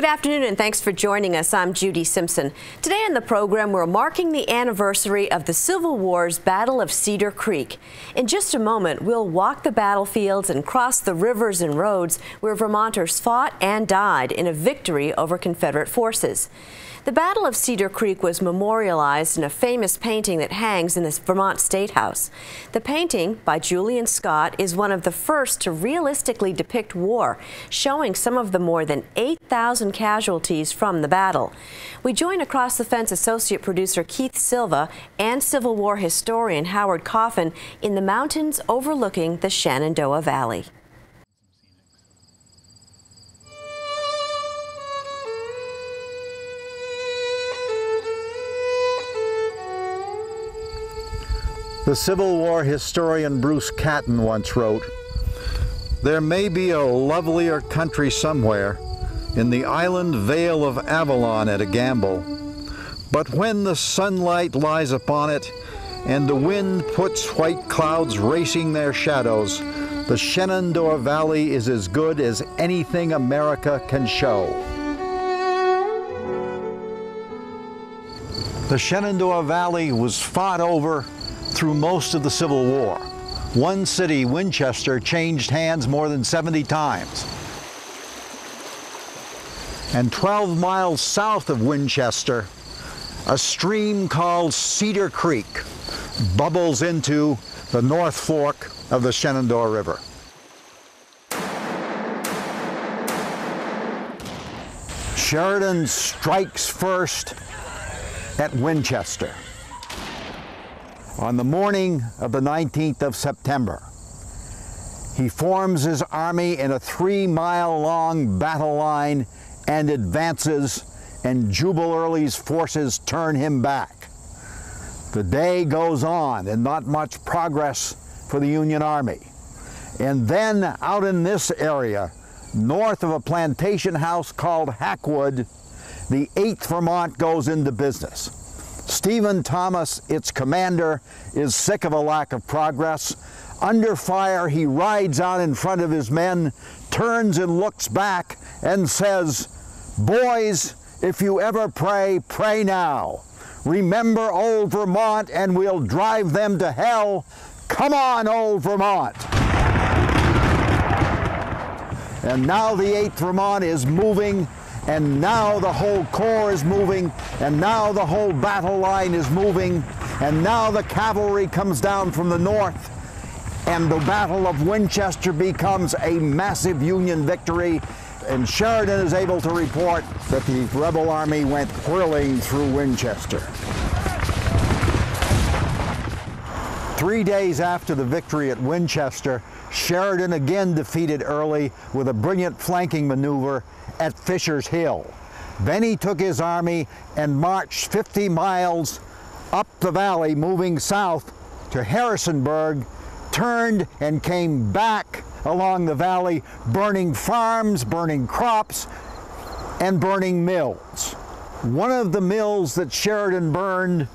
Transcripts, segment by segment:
afternoon and thanks for joining us. I'm Judy Simpson. Today on the program, we're marking the anniversary of the Civil War's Battle of Cedar Creek. In just a moment, we'll walk the battlefields and cross the rivers and roads where Vermonters fought and died in a victory over Confederate forces. The Battle of Cedar Creek was memorialized in a famous painting that hangs in the Vermont State House. The painting, by Julian Scott, is one of the first to realistically depict war, showing some of the more than 8,000 casualties from the battle. We join Across the Fence associate producer Keith Silva and Civil War historian Howard Coffin in the mountains overlooking the Shenandoah Valley. The Civil War historian Bruce Catton once wrote, "There may be a lovelier country somewhere in the island vale of Avalon at a gamble, but when the sunlight lies upon it and the wind puts white clouds racing their shadows, the Shenandoah Valley is as good as anything America can show." The Shenandoah Valley was fought over through most of the Civil War. One city, Winchester, changed hands more than 70 times. And 12 miles south of Winchester, a stream called Cedar Creek bubbles into the North Fork of the Shenandoah River. Sheridan strikes first at Winchester on the morning of the 19th of September. He forms his army in a 3-mile-long battle line and advances, and Jubal Early's forces turn him back. The day goes on and not much progress for the Union Army. And then out in this area, north of a plantation house called Hackwood, the 8th Vermont goes into business. Stephen Thomas, its commander, is sick of a lack of progress. Under fire, he rides out in front of his men, turns and looks back and says, "Boys, if you ever pray, pray now. Remember old Vermont and we'll drive them to hell. Come on, old Vermont." And now the 8th Vermont is moving, and now the whole corps is moving, and now the whole battle line is moving, and now the cavalry comes down from the north, and the Battle of Winchester becomes a massive Union victory, and Sheridan is able to report that the rebel army went whirling through Winchester. 3 days after the victory at Winchester, Sheridan again defeated Early with a brilliant flanking maneuver at Fisher's Hill. Then he took his army and marched 50 miles up the valley, moving south to Harrisonburg, turned and came back along the valley, burning farms, burning crops, and burning mills. One of the mills that Sheridan burned,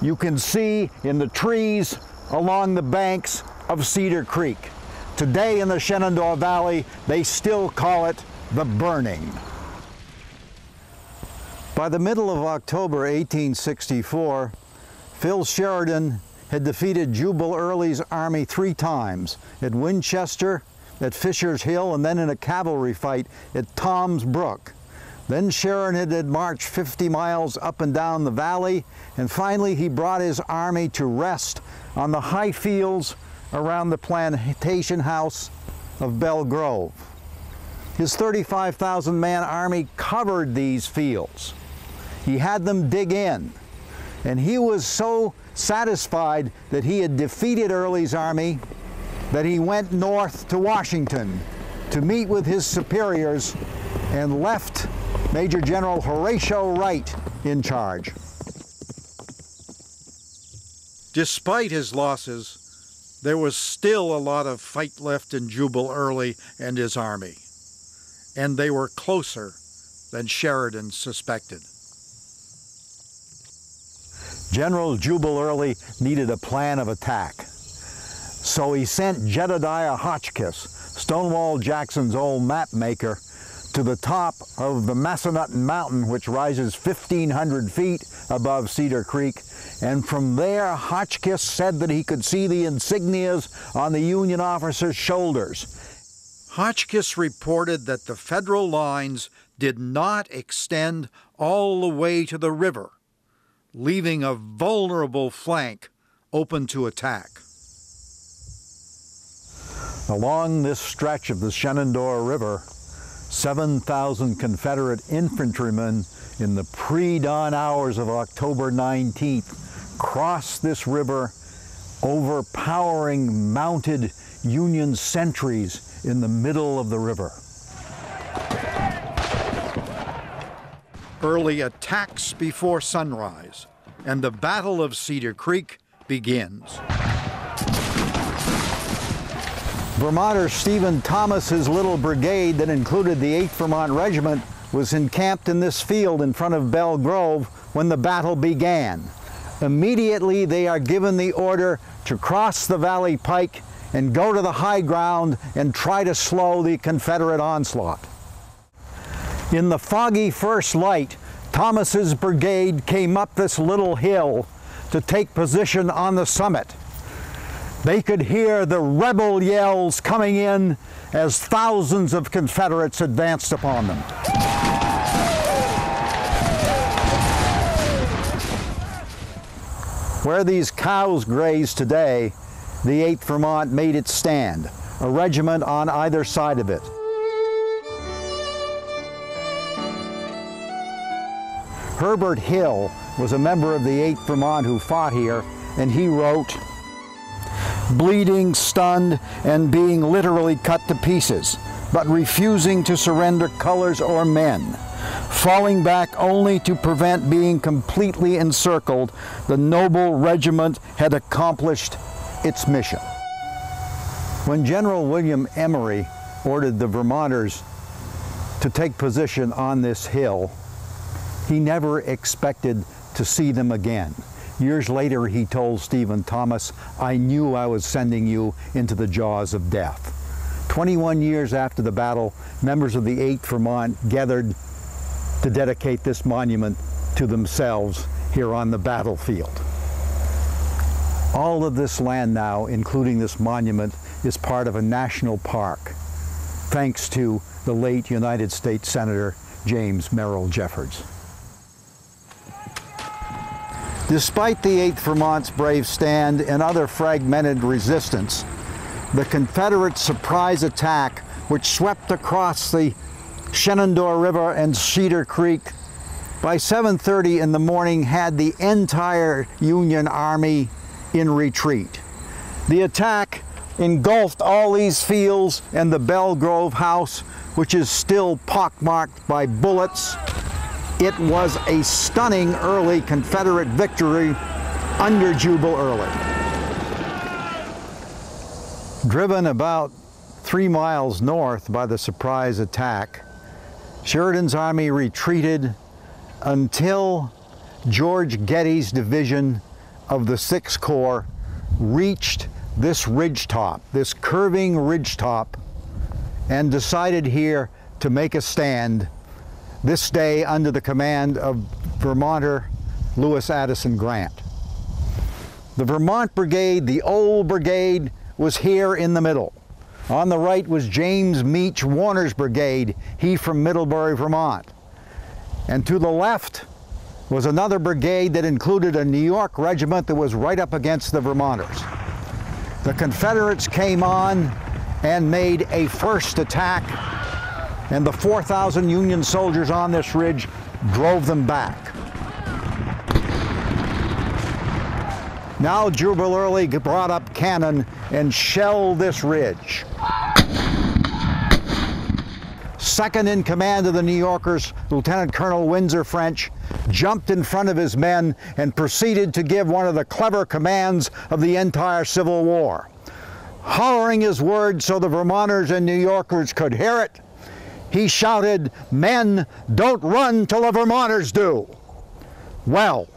you can see in the trees along the banks of Cedar Creek. Today in the Shenandoah Valley, they still call it the Burning. By the middle of October 1864, Phil Sheridan had defeated Jubal Early's army 3 times, at Winchester, at Fisher's Hill, and then in a cavalry fight at Tom's Brook. Then Sheridan had marched 50 miles up and down the valley, and finally he brought his army to rest on the high fields around the plantation house of Belle Grove. His 35,000-man army covered these fields. He had them dig in, and he was so satisfied that he had defeated Early's army that he went north to Washington to meet with his superiors and left Major General Horatio Wright in charge. Despite his losses, there was still a lot of fight left in Jubal Early and his army, and they were closer than Sheridan suspected. General Jubal Early needed a plan of attack, so he sent Jedediah Hotchkiss, Stonewall Jackson's old map maker, to the top of the Massanutten Mountain, which rises 1,500 feet above Cedar Creek. And from there, Hotchkiss said that he could see the insignias on the Union officers' shoulders. Hotchkiss reported that the Federal lines did not extend all the way to the river, leaving a vulnerable flank open to attack. Along this stretch of the Shenandoah River, 7,000 Confederate infantrymen in the pre-dawn hours of October 19th crossed this river, overpowering mounted Union sentries in the middle of the river. Early attacks before sunrise, and the Battle of Cedar Creek begins. Vermonter Stephen Thomas's little brigade that included the 8th Vermont Regiment was encamped in this field in front of Belle Grove when the battle began. Immediately they are given the order to cross the Valley Pike and go to the high ground and try to slow the Confederate onslaught. In the foggy first light, Thomas's brigade came up this little hill to take position on the summit. They could hear the rebel yells coming in as thousands of Confederates advanced upon them. Where these cows graze today, the 8th Vermont made its stand, a regiment on either side of it. Herbert Hill was a member of the 8th Vermont who fought here, and he wrote, "Bleeding, stunned, and being literally cut to pieces, but refusing to surrender colors or men. Falling back only to prevent being completely encircled, the noble regiment had accomplished its mission." When General William Emory ordered the Vermonters to take position on this hill, he never expected to see them again. Years later, he told Stephen Thomas, "I knew I was sending you into the jaws of death." 21 years after the battle, members of the 8th Vermont gathered to dedicate this monument to themselves here on the battlefield. All of this land now, including this monument, is part of a national park, thanks to the late United States Senator James Merrill Jeffords. Despite the 8th Vermont's brave stand and other fragmented resistance, the Confederate surprise attack, which swept across the Shenandoah River and Cedar Creek, by 7:30 in the morning had the entire Union Army in retreat. The attack engulfed all these fields and the Belle Grove house, which is still pockmarked by bullets. It was a stunning early Confederate victory under Jubal Early. Driven about 3 miles north by the surprise attack, Sheridan's army retreated until George Getty's division of the 6th Corps reached this ridgetop, this curving ridgetop, and decided here to make a stand, this day under the command of Vermonter Lewis Addison Grant. The Vermont Brigade, the old brigade, was here in the middle. On the right was James Meach Warner's brigade, he from Middlebury, Vermont. And to the left was another brigade that included a New York regiment that was right up against the Vermonters. The Confederates came on and made a first attack, and the 4,000 Union soldiers on this ridge drove them back. Now Jubal Early brought up cannon and shelled this ridge. Second in command of the New Yorkers, Lieutenant Colonel Windsor French, jumped in front of his men and proceeded to give one of the clever commands of the entire Civil War. Hollering his words so the Vermonters and New Yorkers could hear it, he shouted, "Men, don't run till the Vermonters do." Well,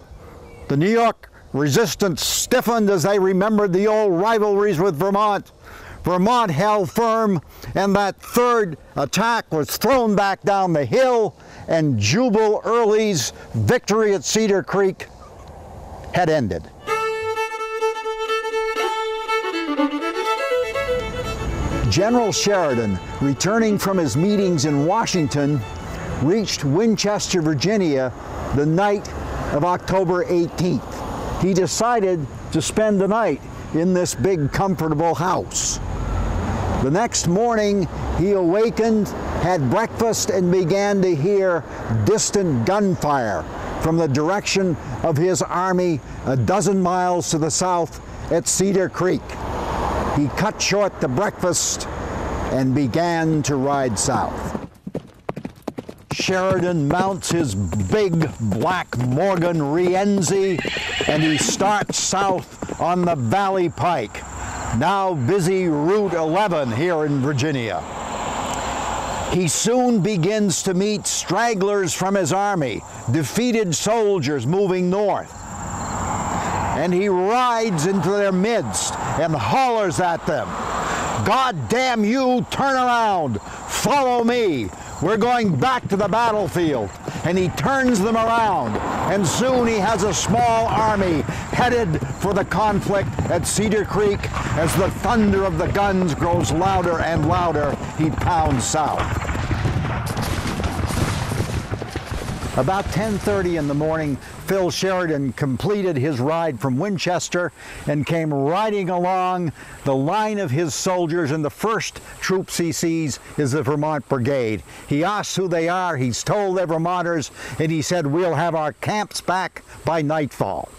the New York resistance stiffened as they remembered the old rivalries with Vermont. Vermont held firm, and that third attack was thrown back down the hill, and Jubal Early's victory at Cedar Creek had ended. General Sheridan, returning from his meetings in Washington, reached Winchester, Virginia, the night of October 18th. He decided to spend the night in this big, comfortable house. The next morning, he awakened, had breakfast, and began to hear distant gunfire from the direction of his army a dozen miles to the south at Cedar Creek. He cut short the breakfast and began to ride south. Sheridan mounts his big black Morgan Rienzi, and he starts south on the Valley Pike, now busy Route 11 here in Virginia. He soon begins to meet stragglers from his army, defeated soldiers moving north. And he rides into their midst and hollers at them, "God damn you, turn around, follow me. We're going back to the battlefield." And he turns them around, and soon he has a small army headed for the conflict at Cedar Creek. As the thunder of the guns grows louder and louder, he pounds south. About 10:30 in the morning, Phil Sheridan completed his ride from Winchester and came riding along the line of his soldiers, and the first troops he sees is the Vermont Brigade. He asks who they are, he's told they're Vermonters, and he said, "We'll have our camps back by nightfall."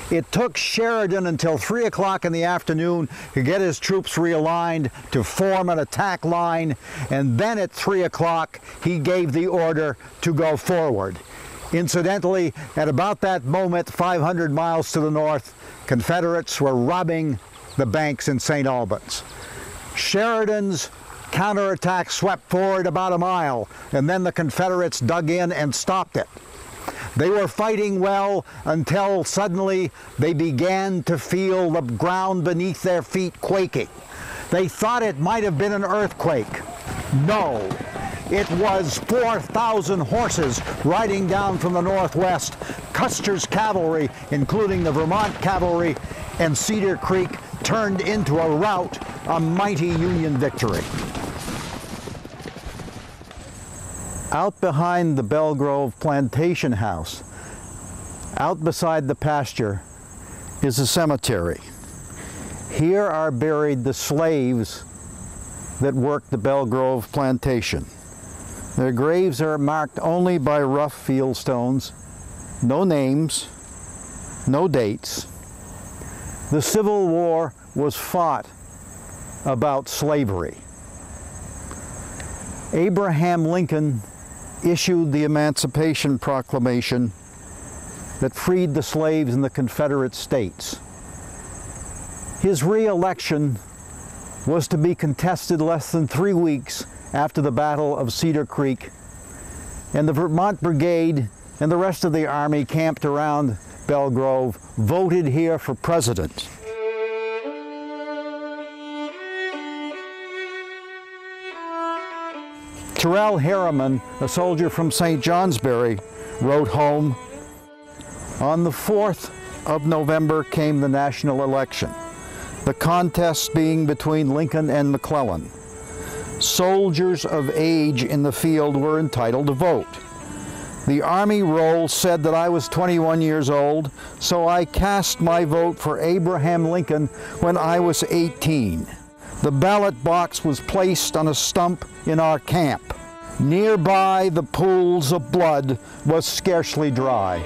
It took Sheridan until 3 o'clock in the afternoon to get his troops realigned, to form an attack line, and then at 3 o'clock he gave the order to go forward. Incidentally, at about that moment, 500 miles to the north, Confederates were robbing the banks in St. Albans. Sheridan's counterattack swept forward about a mile, and then the Confederates dug in and stopped it. They were fighting well until suddenly they began to feel the ground beneath their feet quaking. They thought it might have been an earthquake. No, it was 4,000 horses riding down from the northwest, Custer's cavalry, including the Vermont cavalry, and Cedar Creek turned into a rout, a mighty Union victory. Out behind the Belgrove Plantation House, out beside the pasture, is a cemetery. Here are buried the slaves that worked the Belgrove Plantation. Their graves are marked only by rough field stones, no names, no dates. The Civil War was fought about slavery. Abraham Lincoln issued the Emancipation Proclamation that freed the slaves in the Confederate States. His re-election was to be contested less than 3 weeks after the Battle of Cedar Creek, and the Vermont Brigade and the rest of the Army camped around Belgrove voted here for president. Terrell Harriman, a soldier from St. Johnsbury, wrote home, "On the 4th of November came the national election, the contest being between Lincoln and McClellan. Soldiers of age in the field were entitled to vote. The Army roll said that I was 21 years old, so I cast my vote for Abraham Lincoln when I was 18. The ballot box was placed on a stump in our camp. Nearby, the pools of blood was scarcely dry.